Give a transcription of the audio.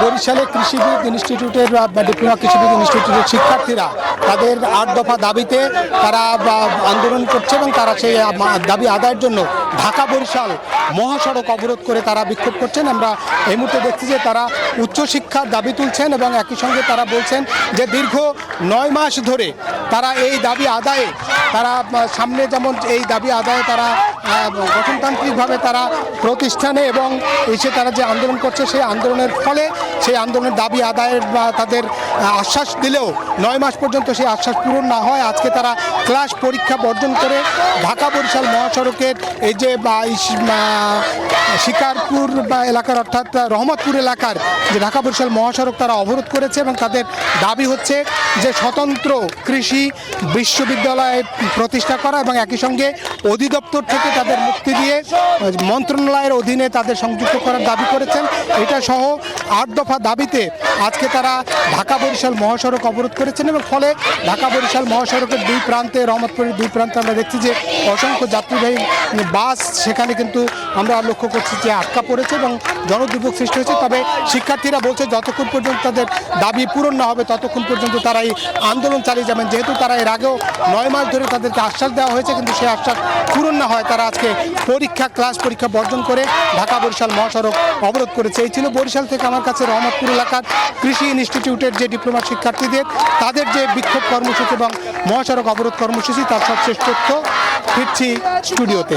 বরিশালে কৃষিবিদ ইনস্টিটিউটের ডিপ্লোমা কৃষিবিদ ইনস্টিটিউটের শিক্ষার্থীরা তাদের 8 দফা দাবিতে তারা আন্দোলন করছে এবং তারা সেই দাবি আদায়ের জন্য ঢাকা বরিশাল মহাসড়ক অবরোধ করে তারা বিক্ষোভ করছেন। আমরা এই মুহূর্তে দেখছি যে তারা উচ্চশিক্ষার দাবি তুলছেন এবং একই সঙ্গে তারা বলছেন যে দীর্ঘ 9 মাস ধরে তারা এই দাবি আদায়ে তারা সামনে যেমন এই দাবি আদায়ে তারা গঠনতান্ত্রিকভাবে তারা প্রতিষ্ঠানে এবং এসে তারা যে আন্দোলন করছে সেই আন্দোলনের ফলে সেই আন্দোলনের দাবি আদায়ের তাদের আশ্বাস দিলেও 9 মাস পর্যন্ত সেই আশ্বাস পূরণ না হয় আজকে তারা ক্লাস পরীক্ষা বর্জন করে ঢাকা বরিশাল মহাসড়কের এই যে শিকারপুর এলাকার অর্থাৎ রহমতপুর এলাকার যে ঢাকা বরিশাল মহাসড়ক তারা অবরোধ করেছে এবং তাদের দাবি হচ্ছে যে স্বতন্ত্র কৃষি বিশ্ববিদ্যালয় প্রতিষ্ঠা করা এবং একই সঙ্গে অধিদপ্তর থেকে তাদের মুক্তি দিয়ে মন্ত্রণালয়ের অধীনে তাদের সংযুক্ত করার দাবি করেছেন। এটা সহ 8 দফা দাবিতে আজকে তারা ঢাকা বরিশাল মহাসড়ক অবরোধ করেছেন এবং ফলে ঢাকা বরিশাল মহাসড়কের দুই প্রান্তে রহমতপুরের দুই প্রান্তে আমরা দেখছি যে অসংখ্য যাত্রীবাহী বাস সেখানে কিন্তু আমরা লক্ষ্য করছি যে আটকা পড়েছে এবং জনদুর্ভোগ সৃষ্টি হয়েছে। তবে শিক্ষার্থীরা বলছে যতক্ষণ পর্যন্ত তাদের দাবি পূরণ না হবে ততক্ষণ পর্যন্ত তারা এই আন্দোলন চালিয়ে যাবেন, যেহেতু তারা এর আগেও 9 মাস ধরে তাদেরকে আশ্বাস দেওয়া হয়েছে কিন্তু সেই আশ্বাস পূরণ না হয় তারা আজকে ক্লাস পরীক্ষা বর্জন করে ঢাকা বরিশাল মহাসড়ক অবরোধ করেছে। এই ছিল বরিশাল থেকে আমার কাছে রহমতপুর এলাকার কৃষি ইনস্টিটিউটের যে ডিপ্লোমা শিক্ষার্থীদের তাদের যে বিক্ষোভ কর্মসূচি এবং মহাসড়ক অবরোধ কর্মসূচি তার সবশেষ তথ্য। ফিরছি স্টুডিওতে।